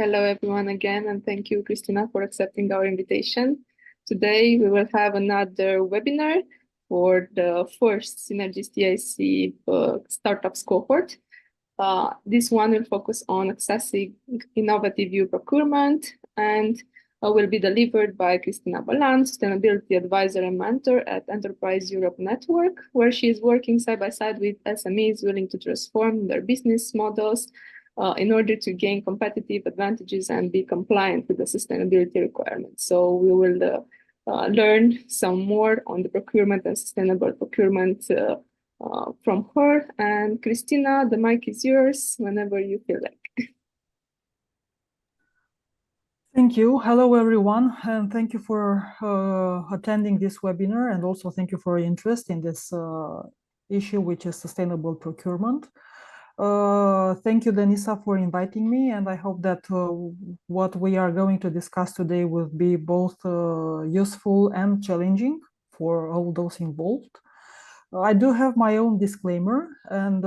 Hello, everyone, again, and thank you, Cristina, for accepting our invitation. Today, we will have another webinar for the first Synergies TIC startups cohort. This one will focus on accessing innovative EU procurement and will be delivered by Cristina Balan, Sustainability Advisor and Mentor at Enterprise Europe Network, where she is working side by side with SMEs willing to transform their business models in order to gain competitive advantages and be compliant with the sustainability requirements. So we will learn some more on the procurement and sustainable procurement from her. And Cristina, the mic is yours whenever you feel like. Thank you. Hello, everyone, and thank you for attending this webinar, and also thank you for your interest in this issue, which is sustainable procurement. Thank you, Denisa, for inviting me, and I hope that what we are going to discuss today will be both useful and challenging for all those involved. I do have my own disclaimer, and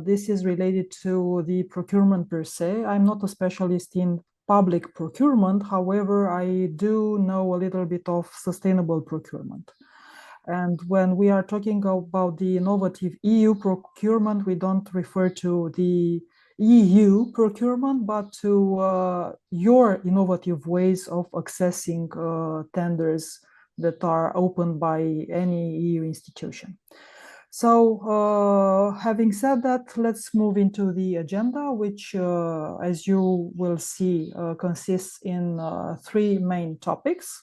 this is related to the procurement per se. I'm not a specialist in public procurement. However, I do know a little bit of sustainable procurement. And when we are talking about the innovative EU procurement, we don't refer to the EU procurement, but to your innovative ways of accessing tenders that are opened by any EU institution. So having said that, let's move into the agenda, which, as you will see, consists in three main topics.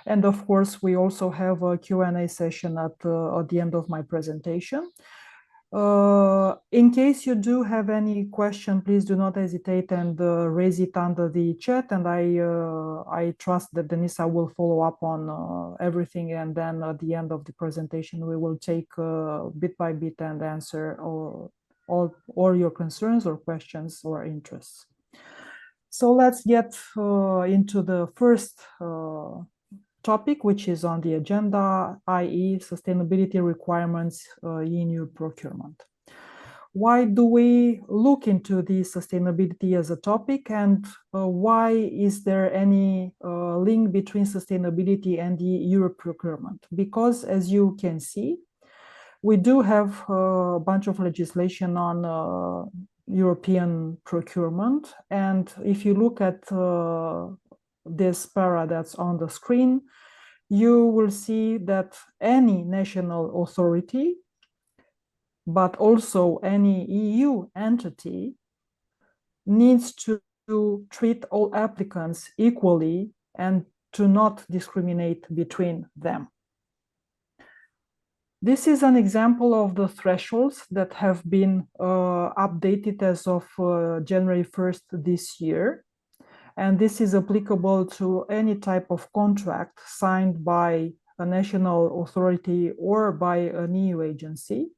And of course, we also have a Q&A session at the end of my presentation. In case you do have any question, please do not hesitate and raise it under the chat. And I trust that Denisa will follow up on everything. And then at the end of the presentation, we will take bit by bit and answer all your concerns or questions or interests. So let's get into the first topic, which is on the agenda, i.e. sustainability requirements in EU procurement. Why do we look into the sustainability as a topic, and why is there any link between sustainability and the EU procurement? Because as you can see, we do have a bunch of legislation on European procurement, and if you look at this para that's on the screen, you will see that any national authority, but also any EU entity, needs to treat all applicants equally and to not discriminate between them. This is an example of the thresholds that have been updated as of January 1st this year. And this is applicable to any type of contract signed by a national authority or by an EU agency.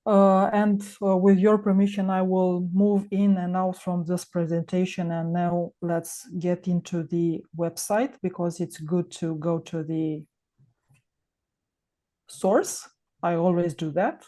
With your permission, I will move in and out from this presentation. And now let's get into the website, because it's good to go to the source. I always do that.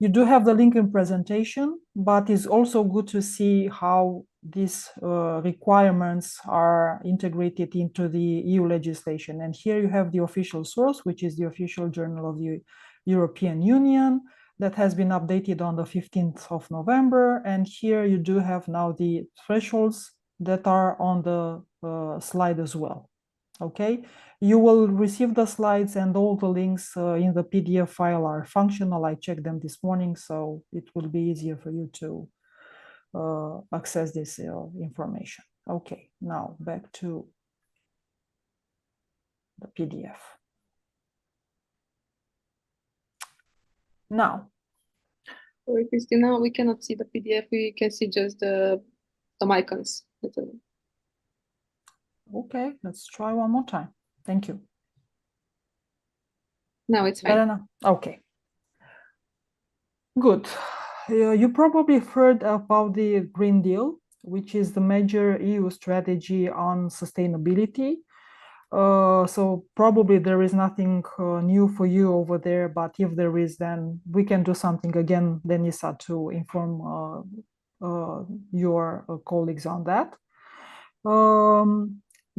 You do have the link in presentation, but it's also good to see how these requirements are integrated into the EU legislation. And here you have the official source, which is the official journal of the European Union that has been updated on the 15th of November. And here you do have now the thresholds that are on the slide as well. Okay, you will receive the slides, and all the links in the PDF file are functional. I checked them this morning, so it will be easier for you to access this information. Okay, now back to the PDF. Now. Sorry, Cristina, we cannot see the PDF. We can see just some icons. Okay, let's try one more time. Thank you. Now it's fine. Okay. Good. You probably heard about the Green Deal, which is the major EU strategy on sustainability. So probably there is nothing new for you over there, but if there is, then we can do something again, Denisa, to inform your colleagues on that.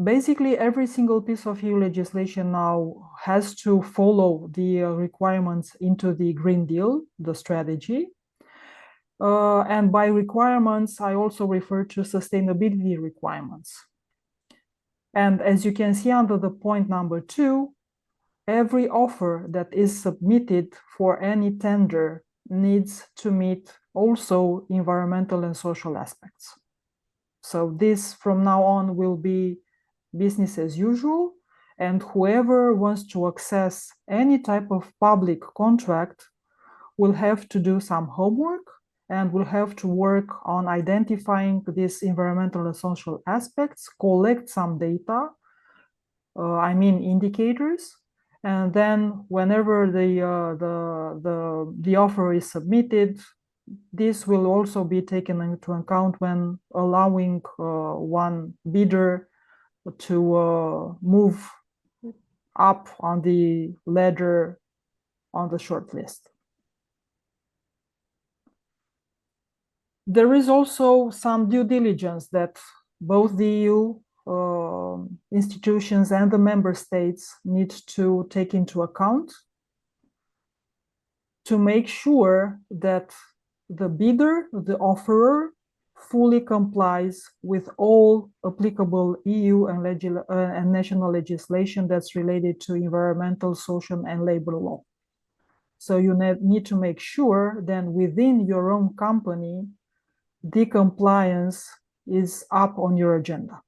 Basically, every single piece of EU legislation now has to follow the requirements into the Green Deal, the strategy. And by requirements, I also refer to sustainability requirements. And as you can see under the point number 2, every offer that is submitted for any tender needs to meet also environmental and social aspects. So this from now on will be business as usual, and whoever wants to access any type of public contract will have to do some homework and will have to work on identifying these environmental and social aspects, collect some data, I mean indicators, and then whenever the offer is submitted, this will also be taken into account when allowing one bidder to move up on the ladder on the short list. There is also some due diligence that both the EU institutions and the member states need to take into account to make sure that the bidder, the offerer, fully complies with all applicable EU and national legislation that's related to environmental, social, and labor law. So you need to make sure that within your own company, the compliance is up on your agenda.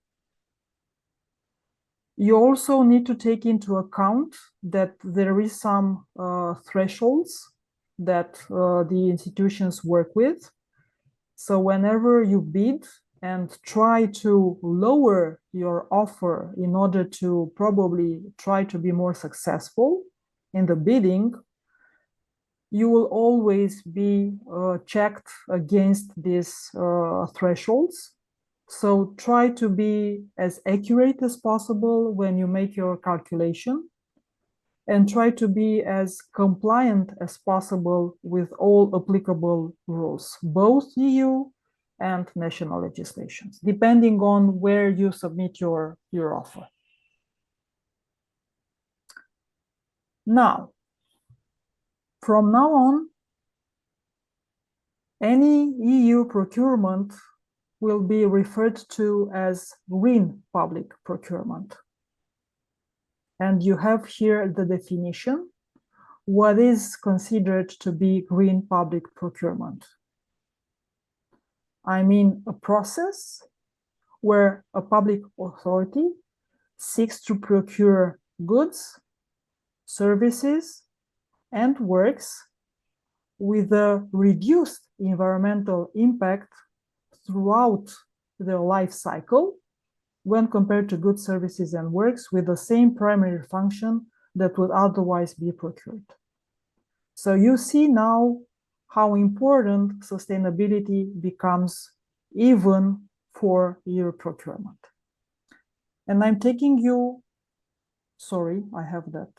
You also need to take into account that there is some thresholds that the institutions work with. So whenever you bid and try to lower your offer in order to probably try to be more successful in the bidding, you will always be checked against these thresholds. So try to be as accurate as possible when you make your calculation, and try to be as compliant as possible with all applicable rules, both EU and national legislations, depending on where you submit your offer. Now, from now on, any EU procurement will be referred to as green public procurement. And you have here the definition. What is considered to be green public procurement? I mean, a process where a public authority seeks to procure goods, services, and works with a reduced environmental impact throughout their life cycle when compared to goods, services, and works with the same primary function that would otherwise be procured. So you see now how important sustainability becomes even for EU procurement. And I'm taking you, sorry, I have that.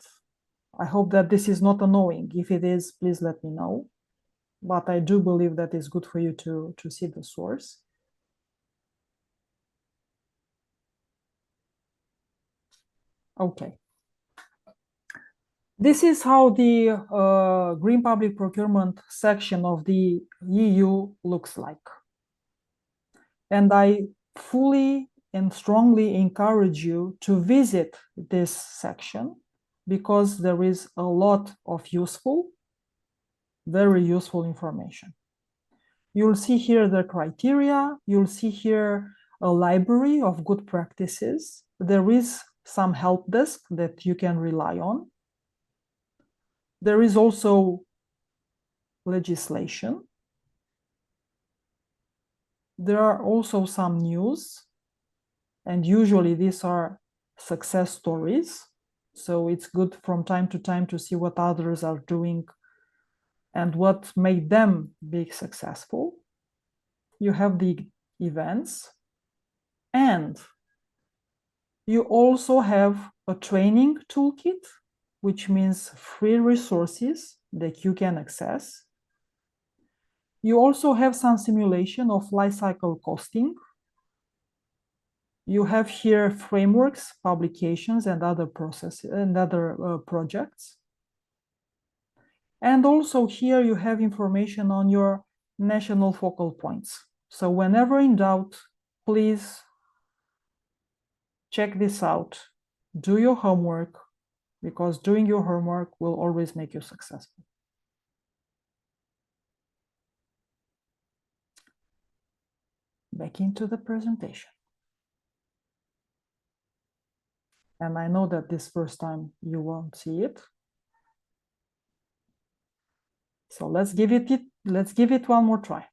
I hope that this is not annoying. If it is, please let me know. But I do believe that it's good for you to see the source. Okay. This is how the green public procurement section of the EU looks like. And I fully and strongly encourage you to visit this section because there is a lot of useful, very useful information. You'll see here the criteria. You'll see here a library of good practices. There is some help desk that you can rely on. There is also legislation. There are also some news, and usually these are success stories. So it's good from time to time to see what others are doing and what made them be successful. You have the events, and you also have a training toolkit, which means free resources that you can access. You also have some simulation of life cycle costing. You have here frameworks, publications, and other processes and other projects. And also here you have information on your national focal points. So whenever in doubt, please check this out. Do your homework, because doing your homework will always make you successful. Back into the presentation. And I know that this first time you won't see it. So let's give it one more try.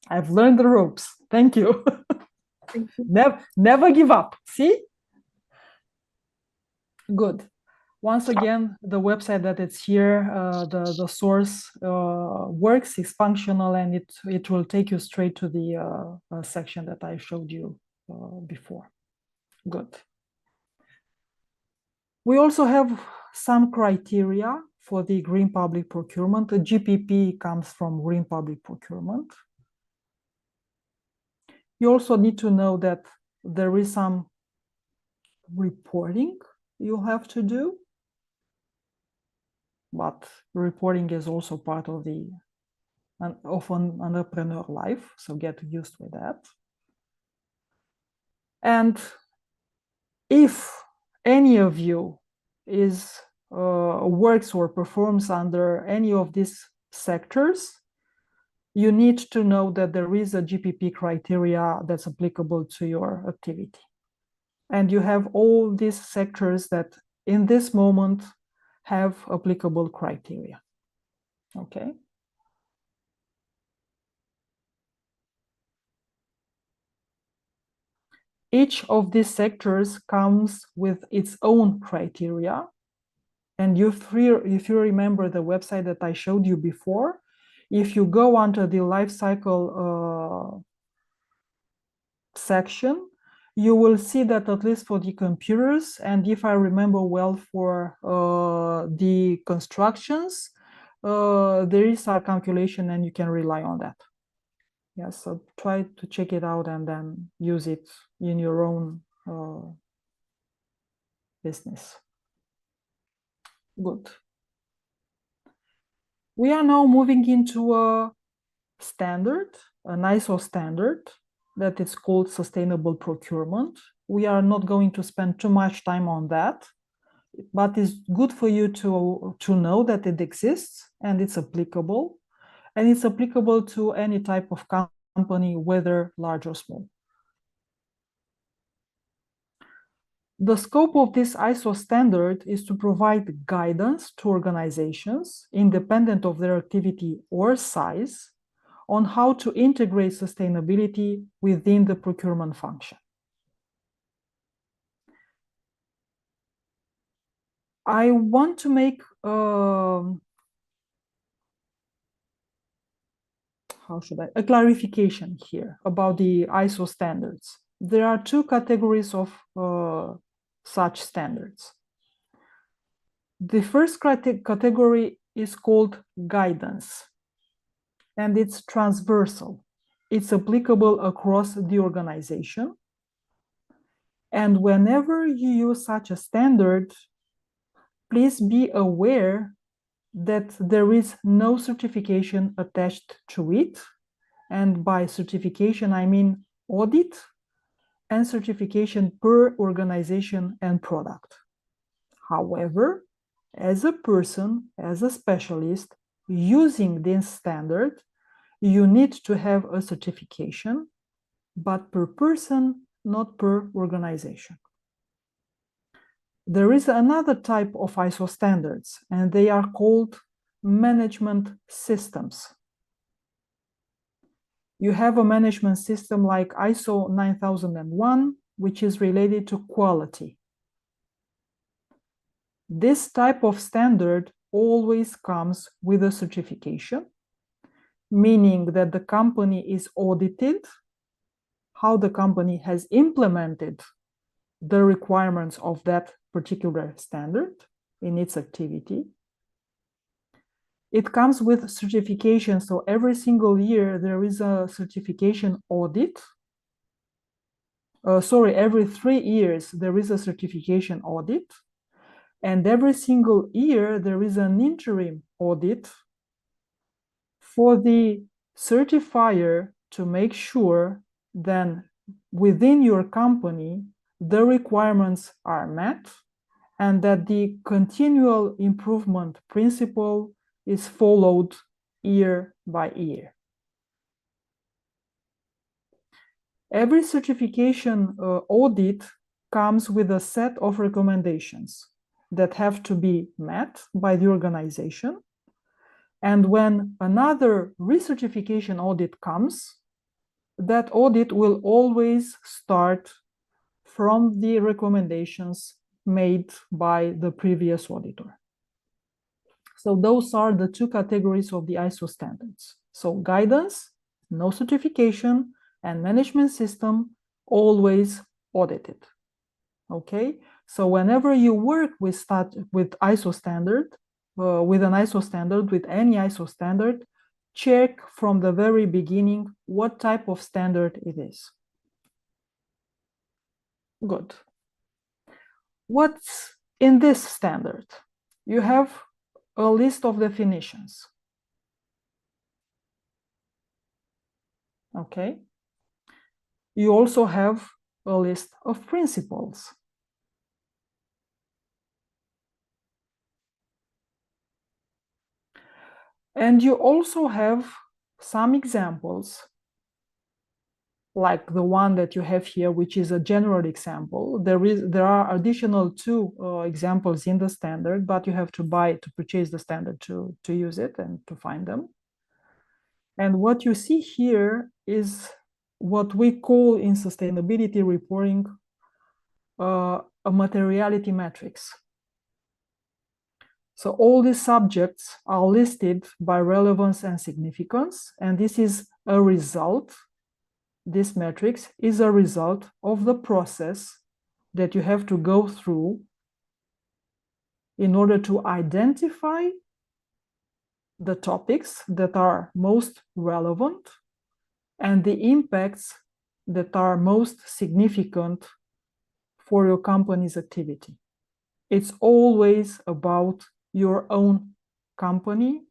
I've learned the ropes. Thank you. Thank you. Never give up. See? Good. Once again, the website that it's here, the source works, is functional, and it will take you straight to the section that I showed you before. Good. We also have some criteria for the green public procurement. The GPP comes from green public procurement. You also need to know that there is some reporting you have to do, but reporting is also part of the an entrepreneur life, so get used with that. And if any of you works or performs under any of these sectors, you need to know that there is a GPP criteria that's applicable to your activity. And you have all these sectors that in this moment have applicable criteria. Okay. Each of these sectors comes with its own criteria. And if you remember the website that I showed you before, if you go under the life cycle section, you will see that at least for the computers, and if I remember well, for the constructions, there is a calculation and you can rely on that. Yeah, so try to check it out and then use it in your own business. Good. We are now moving into a standard, an ISO standard, that is called sustainable procurement. We are not going to spend too much time on that, but it's good for you to know that it exists and it's applicable. And it's applicable to any type of company, whether large or small. The scope of this ISO standard is to provide guidance to organizations, independent of their activity or size, on how to integrate sustainability within the procurement function. I want to make a clarification here about the ISO standards. There are two categories of such standards. The first category is called guidance, and it's transversal. It's applicable across the organization. And whenever you use such a standard, please be aware that there is no certification attached to it. And by certification, I mean audit and certification per organization and product. However, as a person, as a specialist, using this standard, you need to have a certification, but per person, not per organization. There is another type of ISO standards, and they are called management systems. You have a management system like ISO 9001, which is related to quality. This type of standard always comes with a certification, meaning that the company is audited, how the company has implemented the requirements of that particular standard in its activity. It comes with certification. So every single year there is a certification audit. Every 3 years there is a certification audit. And every single year there is an interim audit for the certifier to make sure that within your company the requirements are met and that the continual improvement principle is followed year by year. Every certification audit comes with a set of recommendations that have to be met by the organization. And when another recertification audit comes, that audit will always start from the recommendations made by the previous auditor. So those are the two categories of the ISO standards. So guidance, no certification, and management system, always audited. Okay, so whenever you work with ISO standard, with an ISO standard, with any ISO standard, check from the very beginning what type of standard it is. Good. What's in this standard? You have a list of definitions. Okay. You also have a list of principles. And you also have some examples, like the one that you have here, which is a general example. There are additional 2 examples in the standard, but you have to purchase the standard to use it and to find them. And what you see here is what we call in sustainability reporting a materiality matrix. So all these subjects are listed by relevance and significance, and this is a result. This matrix is a result of the process that you have to go through in order to identify the topics that are most relevant and the impacts that are most significant for your company's activity. It's always about your own company,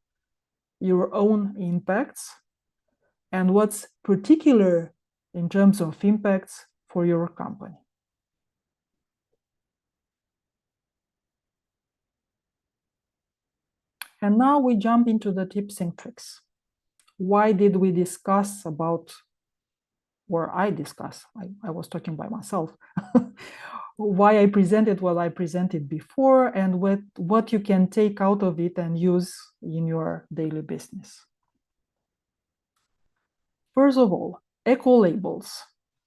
your own impacts, and what's particular in terms of impacts for your company. And now we jump into the tips and tricks. Why did we discuss about, or I was talking by myself, why I presented what I presented before and what you can take out of it and use in your daily business. First of all, eco labels.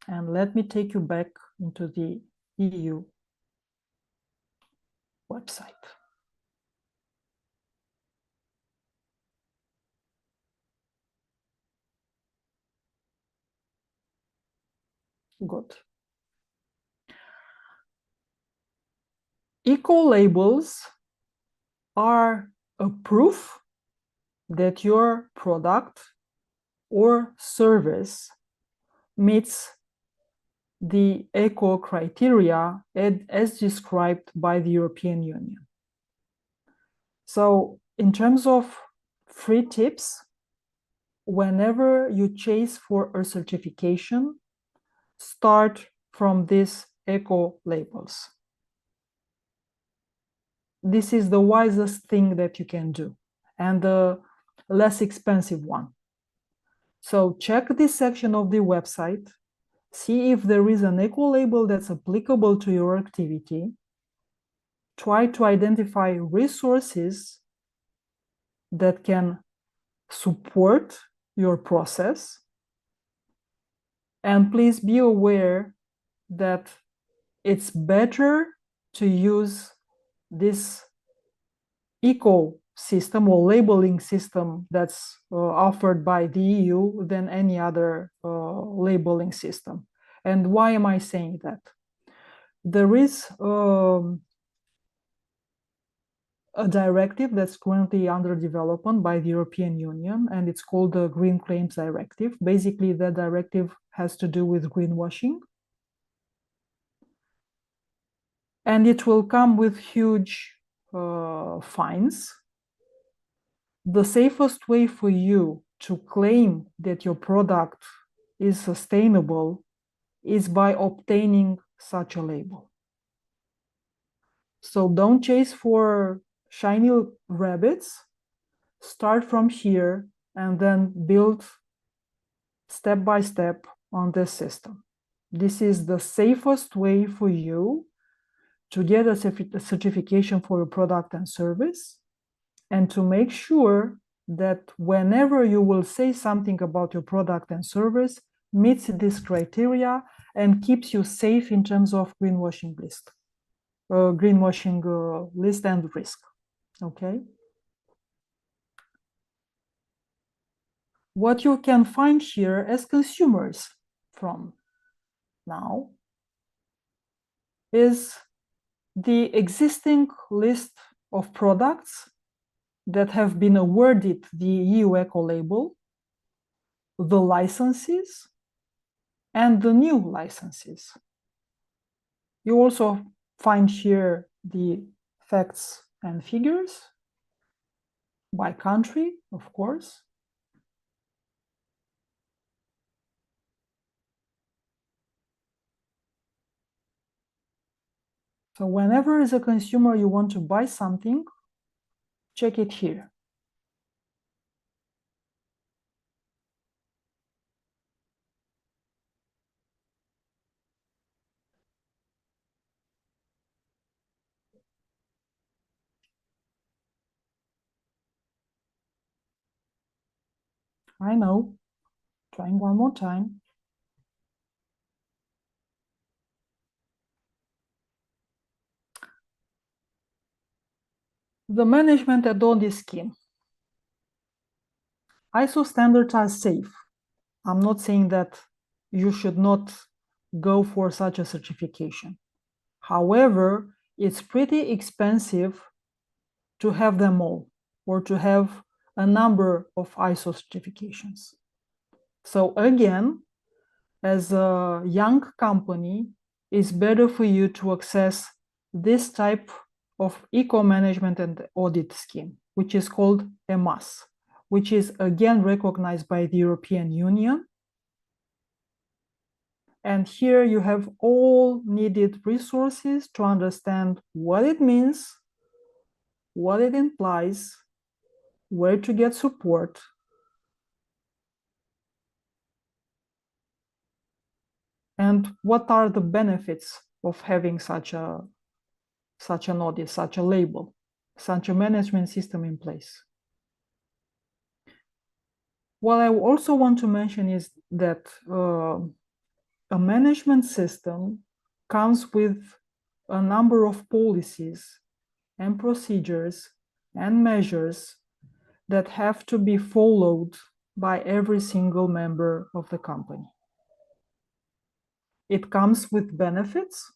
And let me take you back into the EU website. Good. Eco labels are a proof that your product or service meets the eco criteria as described by the European Union. So in terms of free tips, whenever you chase for a certification, start from these eco labels. This is the wisest thing that you can do and the less expensive one. So check this section of the website, see if there is an eco label that's applicable to your activity. Try to identify resources that can support your process. And please be aware that it's better to use this ecosystem or labeling system that's offered by the EU than any other labeling system. And why am I saying that? There is a directive that's currently under development by the European Union, and it's called the Green Claims Directive. Basically, that directive has to do with greenwashing. And it will come with huge fines. The safest way for you to claim that your product is sustainable is by obtaining such a label. So don't chase for shiny rabbits. Start from here and then build step by step on this system. This is the safest way for you to get a certification for your product and service, and to make sure that whenever you will say something about your product and service meets this criteria and keeps you safe in terms of greenwashing list and risk. Okay. What you can find here as consumers from now is the existing list of products that have been awarded the EU Eco label, the licenses, and the new licenses. You also find here the facts and figures by country, of course. So whenever as a consumer you want to buy something, check it here. I know, trying one more time. The management and audit scheme. ISO standards are safe. I'm not saying that you should not go for such a certification. However, it's pretty expensive to have them all, or to have a number of ISO certifications. So again, as a young company, it's better for you to access this type of eco-management and audit scheme, which is called EMAS, which is again recognized by the European Union. And here you have all needed resources to understand what it means, what it implies, where to get support, and what are the benefits of having such an audit, such a label, such a management system in place. What I also want to mention is that a management system comes with a number of policies and procedures and measures that have to be followed by every single member of the company. It comes with benefits.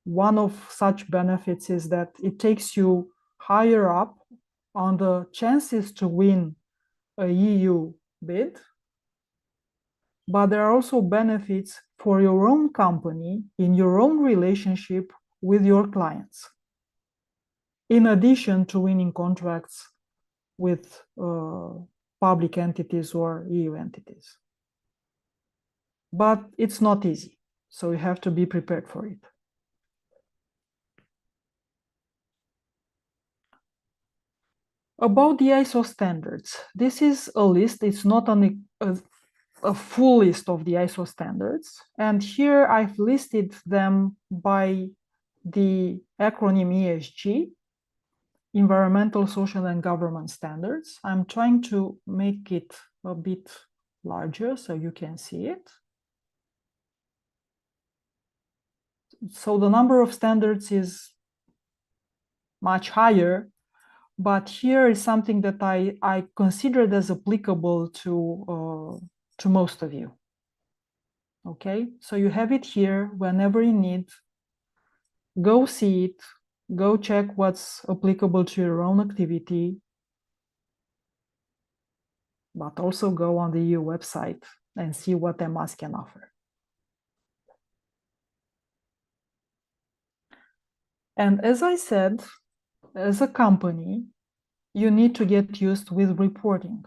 One of such benefits is that it takes you higher up on the chances to win a EU bid, but there are also benefits for your own company in your own relationship with your clients, in addition to winning contracts with public entities or EU entities. But it's not easy, so you have to be prepared for it. About the ISO standards, this is a list. It's not a full list of the ISO standards. And here I've listed them by the acronym ESG, Environmental, Social, and Government Standards. I'm trying to make it a bit larger so you can see it. So the number of standards is much higher, but here is something that I considered as applicable to most of you. Okay, so you have it here whenever you need. Go see it, go check what's applicable to your own activity, but also go on the EU website and see what SMEs can offer. And as I said, as a company, you need to get used with reporting.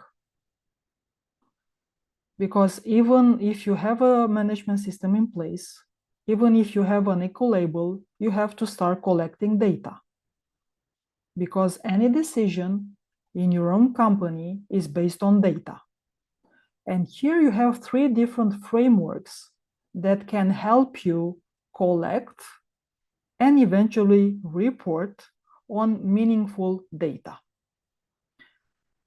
Because even if you have a management system in place, even if you have an eco-label, you have to start collecting data. Because any decision in your own company is based on data. And here you have 3 different frameworks that can help you collect and eventually report on meaningful data.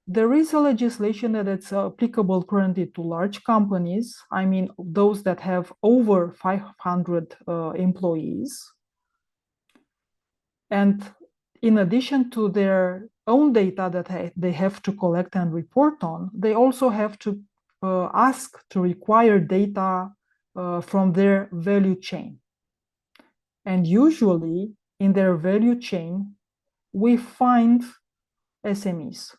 There is a legislation that is applicable currently to large companies, I mean those that have over 500 employees. And in addition to their own data that they have to collect and report on, they also have to ask to require data from their value chain. And usually in their value chain, we find SMEs,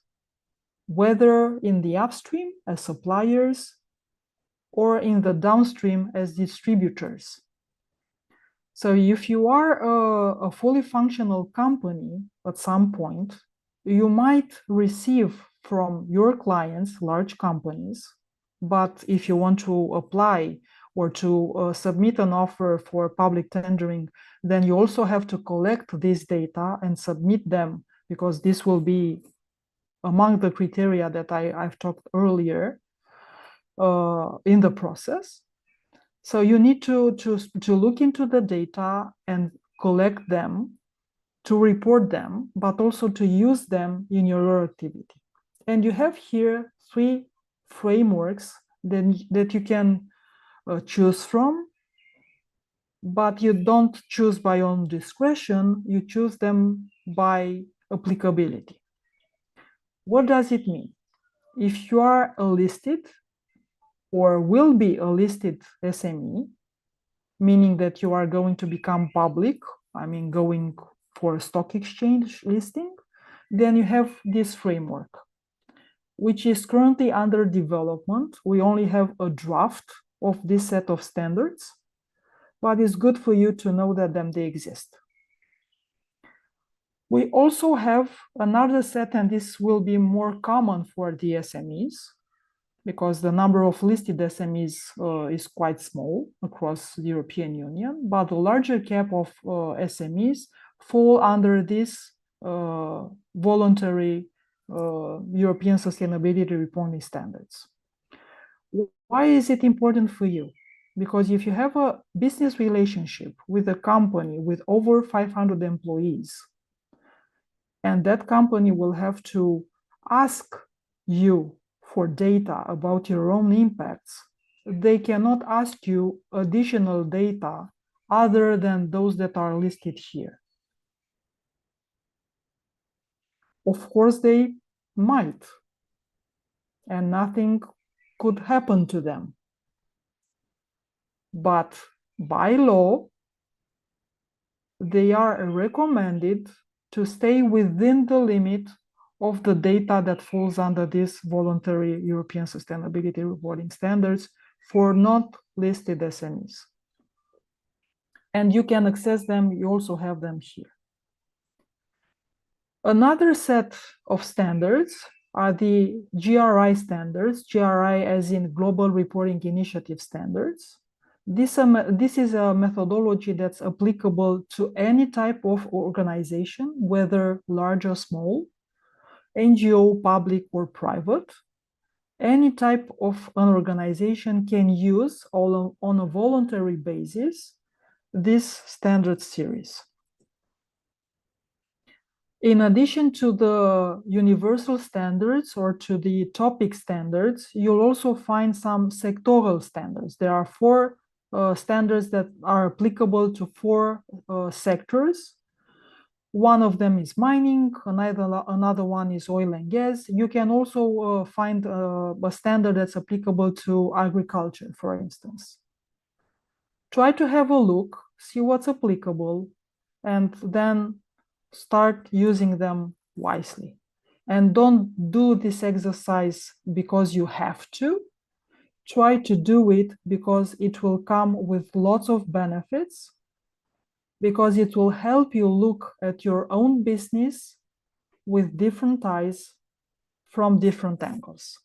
whether in the upstream as suppliers or in the downstream as distributors. So if you are a fully functional company at some point, you might receive from your clients, large companies, but if you want to apply or to submit an offer for public tendering, then you also have to collect this data and submit them, because this will be among the criteria that I've talked earlier in the process. So you need to look into the data and collect them, to report them, but also to use them in your activity. And you have here 3 frameworks that you can choose from, but you don't choose by own discretion, you choose them by applicability. What does it mean? If you are a listed or will be a listed SME, meaning that you are going to become public, I mean going for a stock exchange listing, then you have this framework, which is currently under development. We only have a draft of this set of standards, but it's good for you to know that they exist. We also have another set, and this will be more common for the SMEs, because the number of listed SMEs is quite small across the European Union, but the larger cap of SMEs fall under this voluntary European sustainability reporting standards. Why is it important for you? Because if you have a business relationship with a company with over 500 employees, and that company will have to ask you for data about your own impacts, they cannot ask you additional data other than those that are listed here. Of course, they might, and nothing could happen to them. But by law, they are recommended to stay within the limit of the data that falls under this voluntary European sustainability reporting standards for not listed SMEs. And you can access them, you also have them here. Another set of standards are the GRI standards, GRI as in Global Reporting Initiative standards. This is a methodology that's applicable to any type of organization, whether large or small, NGO, public or private. Any type of an organization can use on a voluntary basis this standard series. In addition to the universal standards or to the topic standards, you'll also find some sectoral standards. There are 4 standards that are applicable to 4 sectors. One of them is mining, another one is oil and gas. You can also find a standard that's applicable to agriculture, for instance. Try to have a look, see what's applicable, and then start using them wisely. And don't do this exercise because you have to. Try to do it because it will come with lots of benefits, because it will help you look at your own business with different eyes from different angles.